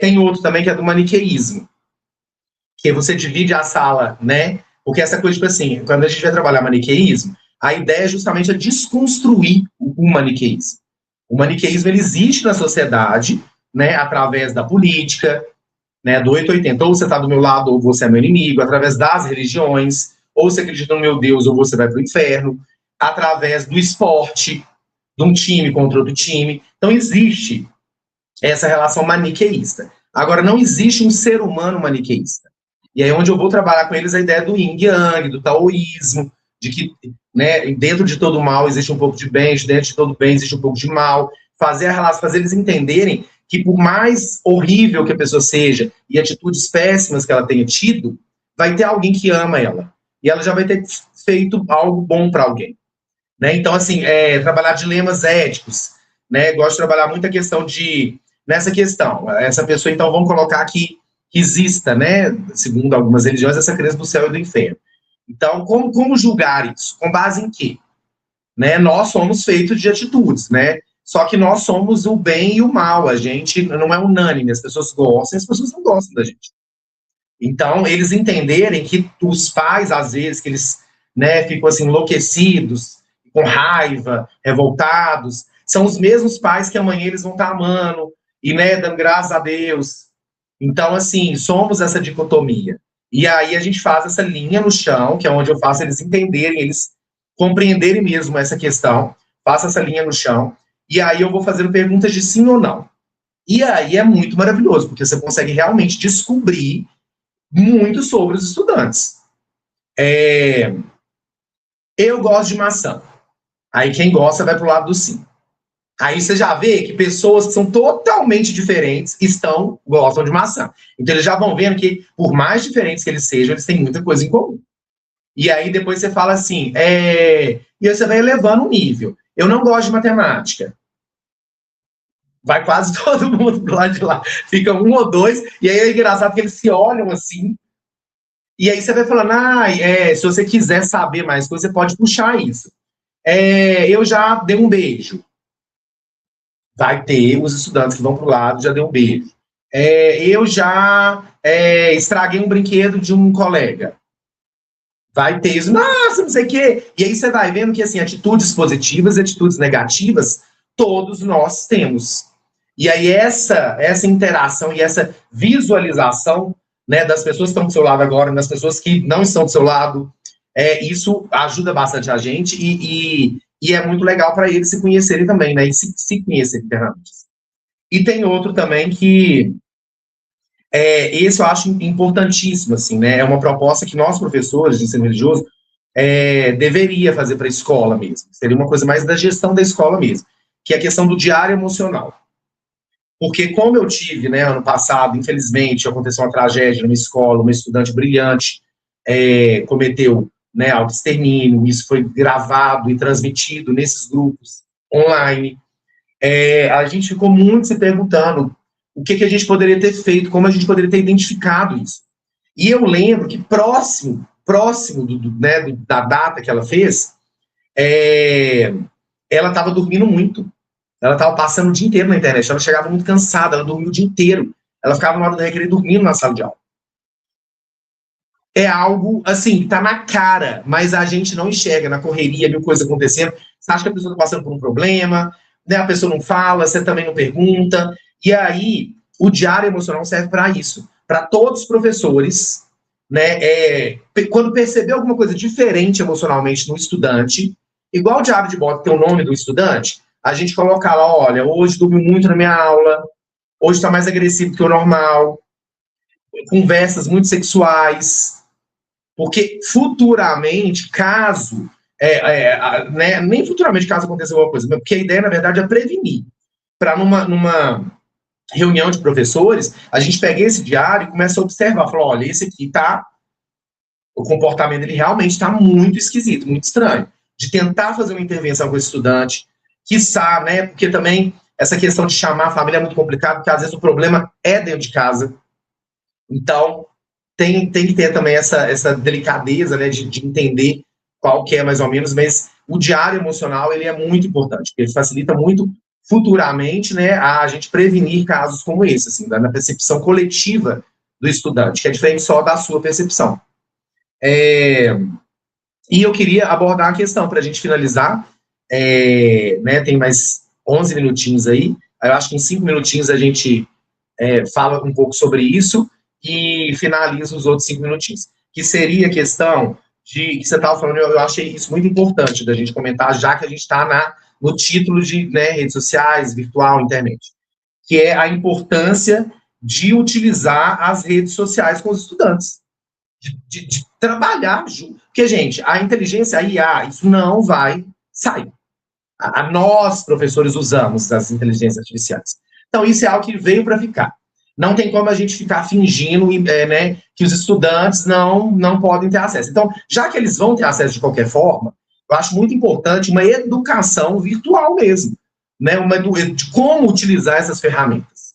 Tem outro também que é do maniqueísmo, que você divide a sala, né? Porque essa coisa, tipo assim, quando a gente vai trabalhar maniqueísmo, a ideia é justamente desconstruir o maniqueísmo. O maniqueísmo, ele existe na sociedade, né? Através da política, né, do 880, ou você está do meu lado ou você é meu inimigo, através das religiões, ou você acredita no meu Deus ou você vai para o inferno, através do esporte, de um time contra outro time. Então existe essa relação maniqueísta. Agora, não existe um ser humano maniqueísta. E aí onde eu vou trabalhar com eles a ideia do yin yang, do taoísmo, de que, né, dentro de todo mal existe um pouco de bem, dentro de todo bem existe um pouco de mal, fazer eles entenderem que por mais horrível que a pessoa seja e atitudes péssimas que ela tenha tido, vai ter alguém que ama ela. E ela já vai ter feito algo bom para alguém. Né? Então, assim, trabalhar dilemas éticos. Né? Gosto de trabalhar muito a questão nessa questão. Essa pessoa, então, vamos colocar que exista, né, segundo algumas religiões, essa crença do céu e do inferno. Então, como julgar isso? Com base em quê? Né? Nós somos feitos de atitudes, né? Só que nós somos o bem e o mal, a gente não é unânime, as pessoas gostam, as pessoas não gostam da gente. Então, eles entenderem que os pais, às vezes, que eles, né, ficam assim, enlouquecidos, com raiva, revoltados, são os mesmos pais que amanhã eles vão estar amando, e, né, dando graças a Deus. Então, assim, somos essa dicotomia. E aí a gente faz essa linha no chão, que é onde eu faço eles entenderem, eles compreenderem mesmo essa questão, faço essa linha no chão, e aí eu vou fazendo perguntas de sim ou não. E aí é muito maravilhoso, porque você consegue realmente descobrir muito sobre os estudantes. Eu gosto de maçã. Aí quem gosta vai para o lado do sim. Aí você já vê que pessoas que são totalmente diferentes gostam de maçã. Então eles já vão vendo que, por mais diferentes que eles sejam, eles têm muita coisa em comum. E aí depois você fala assim, e aí você vai elevando o nível. Eu não gosto de matemática. Vai quase todo mundo do lado de lá. Fica um ou dois, e aí é engraçado que eles se olham assim, e aí você vai falando, se você quiser saber mais coisas, você pode puxar isso. Eu já dei um beijo. Vai ter os estudantes que vão para o lado, já deu um beijo. Eu já estraguei um brinquedo de um colega. Vai ter isso, nossa, não sei o quê. E aí você vai vendo que, assim, atitudes positivas e atitudes negativas, todos nós temos. E aí essa interação e essa visualização, né, das pessoas que estão do seu lado agora, das pessoas que não estão do seu lado, isso ajuda bastante a gente e é muito legal para eles se conhecerem também, né, e se conhecerem internamente. E tem outro também que esse eu acho importantíssimo, assim, né, é uma proposta que nós, professores de ensino religioso, deveria fazer para a escola mesmo, seria uma coisa mais da gestão da escola mesmo, que é a questão do diário emocional. Porque como eu tive, né, ano passado, infelizmente, aconteceu uma tragédia numa escola, uma estudante brilhante cometeu, né, autoextermínio, isso foi gravado e transmitido nesses grupos online. A gente ficou muito se perguntando o que a gente poderia ter feito, como a gente poderia ter identificado isso. E eu lembro que próximo da data que ela fez, ela estava dormindo muito. Ela estava passando o dia inteiro na internet. Ela chegava muito cansada, ela dormia o dia inteiro. Ela ficava na hora do recreio dormindo na sala de aula. É algo, assim, que tá na cara, mas a gente não enxerga na correria, mil coisas acontecendo. Você acha que a pessoa está passando por um problema, né? A pessoa não fala, você também não pergunta. E aí, o diário emocional serve para isso. Para todos os professores, né? Quando perceber alguma coisa diferente emocionalmente no estudante, igual o diário de bordo tem o nome do estudante, a gente coloca lá, olha, hoje dormiu muito na minha aula, hoje está mais agressivo que o normal, conversas muito sexuais, porque futuramente, caso, né, nem futuramente caso aconteça alguma coisa, porque a ideia, na verdade, é prevenir. Para numa reunião de professores, a gente pega esse diário e começa a observar, fala, olha, esse aqui tá, o comportamento dele realmente está muito esquisito, muito estranho. De tentar fazer uma intervenção com esse estudante, quiçá, né, porque também essa questão de chamar a família é muito complicado, porque às vezes o problema é dentro de casa. Então, tem que ter também essa delicadeza, né, de entender qual que é mais ou menos, mas o diário emocional, ele é muito importante, porque ele facilita muito futuramente, né, a gente prevenir casos como esse, assim, na percepção coletiva do estudante, que é diferente só da sua percepção. E eu queria abordar a questão, para a gente finalizar, né, tem mais 11 minutinhos aí, eu acho que em 5 minutinhos a gente fala um pouco sobre isso, e finaliza os outros 5 minutinhos. Que seria a questão que você estava falando, eu achei isso muito importante da gente comentar, já que a gente está no título de, né, redes sociais, virtual, internet, que é a importância de utilizar as redes sociais com os estudantes, de trabalhar junto. Porque, gente, a inteligência, a IA, isso não vai sair. Nós, professores, usamos as inteligências artificiais. Então, isso é algo que veio para ficar. Não tem como a gente ficar fingindo, né, que os estudantes não podem ter acesso. Então, já que eles vão ter acesso de qualquer forma, eu acho muito importante uma educação virtual mesmo, né, de como utilizar essas ferramentas,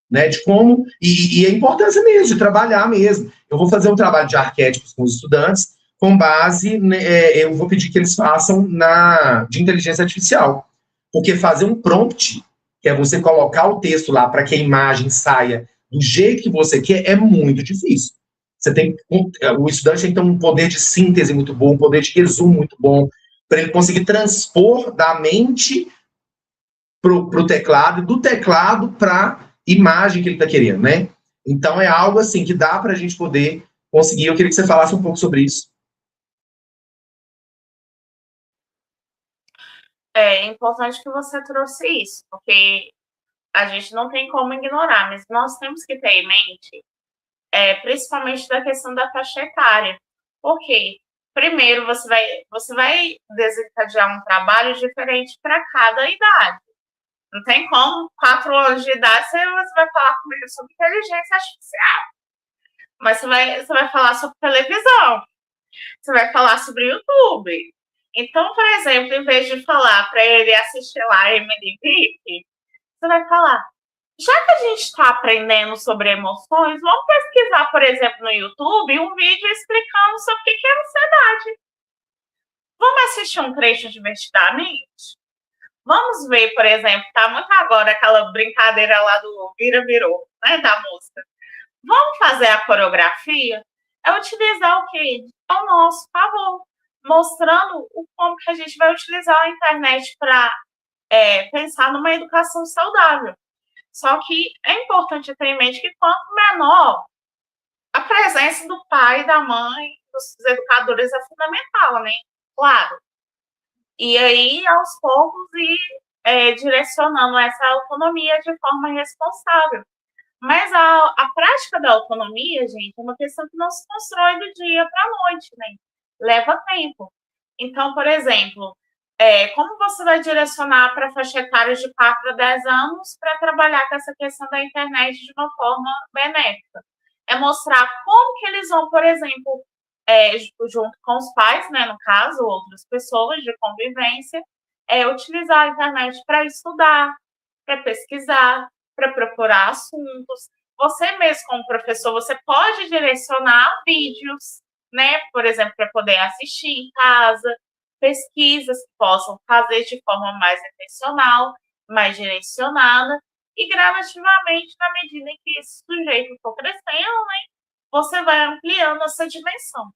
né, de como, e a importância mesmo, de trabalhar mesmo. Eu vou fazer um trabalho de arquétipos com os estudantes, com base, né, eu vou pedir que eles façam de inteligência artificial, porque fazer um prompt, que é você colocar o texto lá para que a imagem saia do jeito que você quer, é muito difícil. O estudante tem que ter um poder de síntese muito bom, um poder de resumo muito bom, para ele conseguir transpor da mente para o teclado, e do teclado para a imagem que ele está querendo, né? Então, é algo assim que dá para a gente poder conseguir. Eu queria que você falasse um pouco sobre isso. É importante que você trouxe isso, porque a gente não tem como ignorar, mas nós temos que ter em mente, principalmente da questão da faixa etária. Porque, primeiro, você vai desencadear um trabalho diferente para cada idade. Não tem como, 4 anos de idade, você vai falar comigo sobre inteligência artificial. Mas você vai falar sobre televisão. Você vai falar sobre YouTube. Então, por exemplo, em vez de falar para ele assistir lá a Emily Vick, você vai falar, já que a gente está aprendendo sobre emoções, vamos pesquisar, por exemplo, no YouTube, um vídeo explicando sobre o que é ansiedade. Vamos assistir um trecho divertidamente? Vamos ver, por exemplo, tá muito agora aquela brincadeira lá do vira-virou, né, da música. Vamos fazer a coreografia? É utilizar o quê? Ao nosso favor, mostrando como que a gente vai utilizar a internet para pensar numa educação saudável. Só que é importante ter em mente que quanto menor, a presença do pai, da mãe, dos educadores é fundamental, né? Claro. E aí, aos poucos, ir direcionando essa autonomia de forma responsável. Mas a prática da autonomia, gente, é uma questão que não se constrói do dia para a noite, né? Leva tempo. Então, por exemplo, como você vai direcionar para faixa etária de 4 a 10 anos para trabalhar com essa questão da internet de uma forma benéfica? É mostrar como que eles vão, por exemplo, junto com os pais, né, no caso, outras pessoas de convivência, utilizar a internet para estudar, para pesquisar, para procurar assuntos. Você mesmo, como professor, você pode direcionar vídeos, né? Por exemplo, para poder assistir em casa, pesquisas que possam fazer de forma mais intencional, mais direcionada, e gradativamente, na medida em que esse sujeito for crescendo, né, você vai ampliando essa dimensão.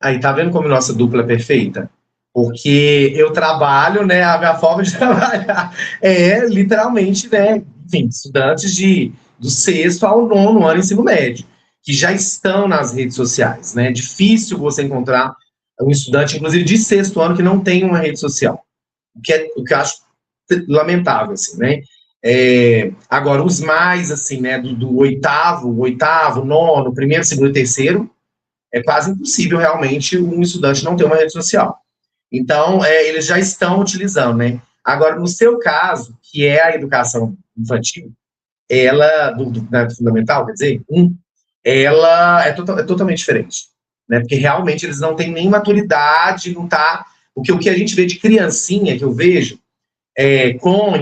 Aí, tá vendo como nossa dupla é perfeita? Porque eu trabalho, né, a minha forma de trabalhar é literalmente, né, enfim, estudantes do 6º ao 9º ano ensino médio, que já estão nas redes sociais, né? É difícil você encontrar um estudante, inclusive de 6º ano, que não tem uma rede social, o que eu acho lamentável, assim, né? Agora, os mais, assim, né, do 8º, 9º, 1º, 2º e 3º, é quase impossível, realmente, um estudante não ter uma rede social. Então, eles já estão utilizando, né? Agora, no seu caso, que é a educação infantil, ela, do fundamental, quer dizer, ela é totalmente diferente, né? Porque realmente eles não têm nem maturidade, não tá... Porque o que a gente vê de criancinha, que eu vejo, com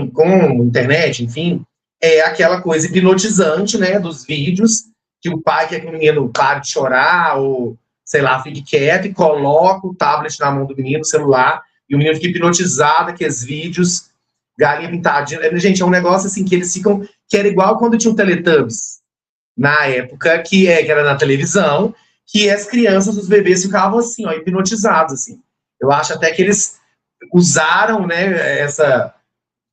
internet, enfim, é aquela coisa hipnotizante, né, dos vídeos, que o pai quer que o menino pare de chorar, ou, sei lá, fique quieto, e coloca o tablet na mão do menino, o celular, e o menino fica hipnotizado, aqueles vídeos, galinha pintadinha. Gente, é um negócio assim que eles ficam... Que era igual quando tinha o Teletubbies, na época, que era na televisão, que as crianças, os bebês, ficavam assim, ó, hipnotizados, assim. Eu acho até que eles usaram, né, essa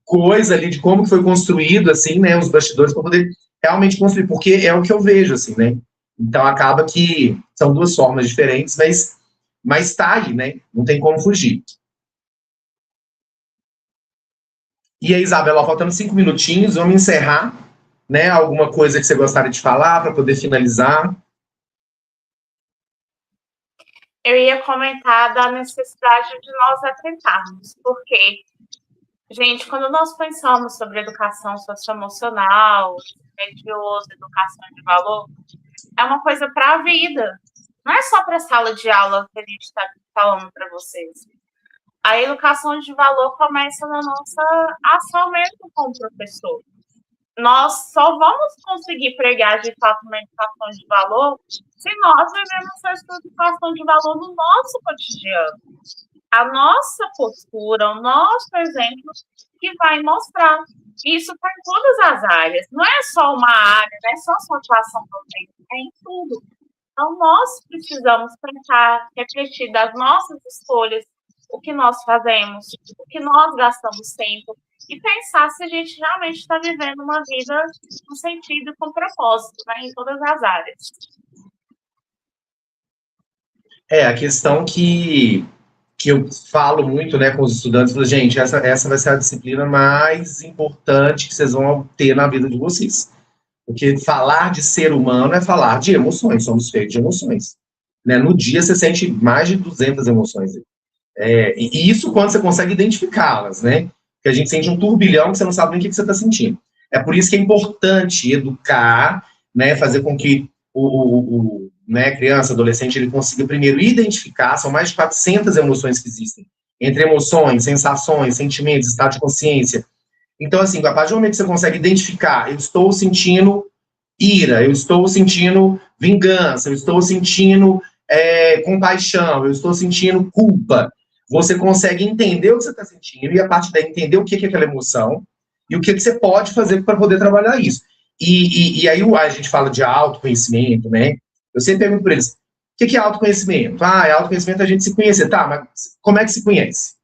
coisa ali de como foi construído, assim, né, os bastidores, para poder realmente construir, porque é o que eu vejo, assim, né. Então, acaba que são duas formas diferentes, mas tá aí, né, não tem como fugir. E aí, Isabela, faltando 5 minutinhos, vamos encerrar, né, alguma coisa que você gostaria de falar, para poder finalizar? Eu ia comentar da necessidade de nós atentarmos, porque, gente, quando nós pensamos sobre educação socioemocional, religiosa, educação de valor, é uma coisa para a vida. Não é só para a sala de aula que a gente está falando para vocês. A educação de valor começa na nossa ação mesmo como professor. Nós só vamos conseguir pregar de fato uma educação de valor se nós vivemos essa educação de valor no nosso cotidiano. A nossa postura, o nosso exemplo que vai mostrar. Isso está em todas as áreas. Não é só uma área, não é só sua atuação docente, é em tudo. Então, nós precisamos pensar, refletir das nossas escolhas, o que nós fazemos, o que nós gastamos tempo, e pensar se a gente realmente está vivendo uma vida com sentido e com propósito, né, em todas as áreas. A questão que eu falo muito, né, com os estudantes, falo, gente, essa vai ser a disciplina mais importante que vocês vão ter na vida de vocês. Porque falar de ser humano é falar de emoções, somos feitos de emoções. Né? No dia você sente mais de 200 emoções. E isso quando você consegue identificá-las, né? Porque a gente sente um turbilhão que você não sabe nem o que você está sentindo. É por isso que é importante educar, né, fazer com que né, criança, adolescente, ele consiga primeiro identificar, são mais de 400 emoções que existem, entre emoções, sensações, sentimentos, estado de consciência. Então, assim, a partir do momento que você consegue identificar, eu estou sentindo ira, eu estou sentindo vingança, eu estou sentindo compaixão, eu estou sentindo culpa, você consegue entender o que você está sentindo e, a partir daí, entender o que é aquela emoção e o que você pode fazer para poder trabalhar isso. E aí a gente fala de autoconhecimento, né? Eu sempre pergunto para eles, o que é autoconhecimento? Autoconhecimento é a gente se conhecer. Tá, mas como é que se conhece?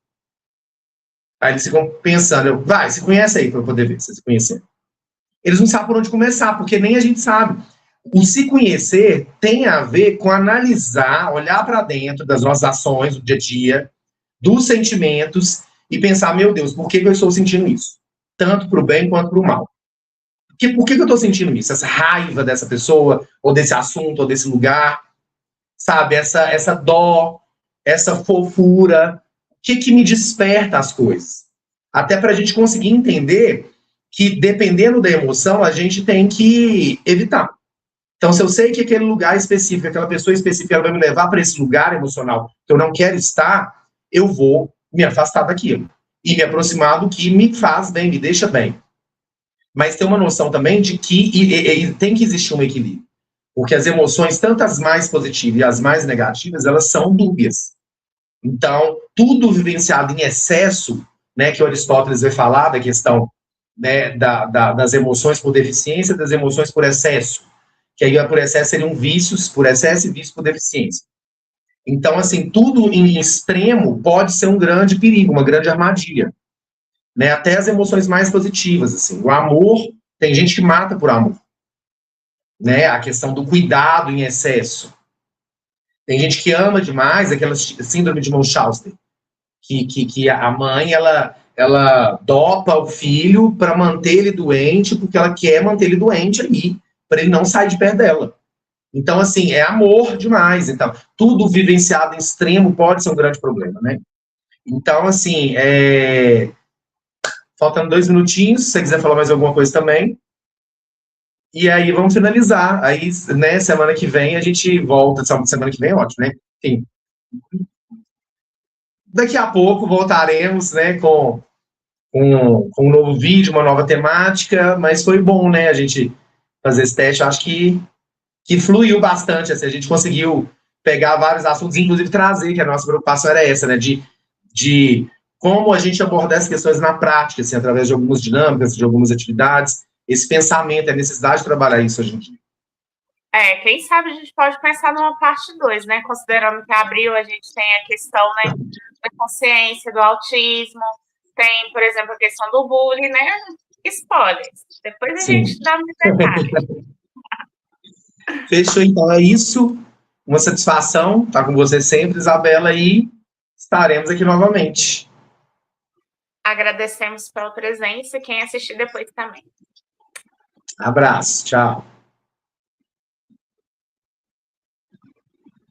Aí eles ficam pensando, se conhece aí para eu poder ver, se se conhecer. Eles não sabem por onde começar, porque nem a gente sabe. O se conhecer tem a ver com analisar, olhar para dentro das nossas ações do dia a dia, dos sentimentos, e pensar, meu Deus, por que eu estou sentindo isso? Tanto para o bem quanto para o mal. Por que eu estou sentindo isso? Essa raiva dessa pessoa, ou desse assunto, ou desse lugar, sabe? Essa dó, essa fofura. O que me desperta as coisas? Até para a gente conseguir entender que, dependendo da emoção, a gente tem que evitar. Então, se eu sei que aquele lugar específico, aquela pessoa específica, ela vai me levar para esse lugar emocional que eu não quero estar, eu vou me afastar daquilo e me aproximar do que me faz bem, me deixa bem. Mas tem uma noção também de que tem que existir um equilíbrio, porque as emoções, tanto as mais positivas e as mais negativas, elas são dúbias. Então, tudo vivenciado em excesso, né, que o Aristóteles vai falar da questão, né, das emoções por deficiência, das emoções por excesso, que aí por excesso seriam vícios, por excesso e vício por deficiência. Então, assim, tudo em extremo pode ser um grande perigo, uma grande armadilha. Né? Até as emoções mais positivas, assim. O amor, tem gente que mata por amor. Né? A questão do cuidado em excesso. Tem gente que ama demais, aquela síndrome de Munchausen, que a mãe, ela dopa o filho para manter ele doente, porque ela quer manter ele doente aí, para ele não sair de perto dela. Então, assim, é amor demais. Então, tudo vivenciado em extremo pode ser um grande problema, né? Então, assim, faltando 2 minutinhos, se você quiser falar mais alguma coisa também. E aí, vamos finalizar. Aí, né, semana que vem a gente volta. Semana que vem é ótimo, né? Enfim. Daqui a pouco voltaremos, né, com um novo vídeo, uma nova temática, mas foi bom, né, a gente fazer esse teste. Eu acho que fluiu bastante, assim, a gente conseguiu pegar vários assuntos, inclusive trazer, que a nossa preocupação era essa, né, de como a gente abordar as questões na prática, assim, através de algumas dinâmicas, de algumas atividades, esse pensamento, a necessidade de trabalhar isso hoje em dia. Quem sabe a gente pode pensar numa parte 2, né, considerando que abril a gente tem a questão, né, da consciência, do autismo, tem, por exemplo, a questão do bullying, né, spoilers, depois a gente dá mais detalhes. Fechou, então, é isso. Uma satisfação estar com você sempre, Isabela, e estaremos aqui novamente. Agradecemos pela presença e quem assistir depois também. Abraço, tchau.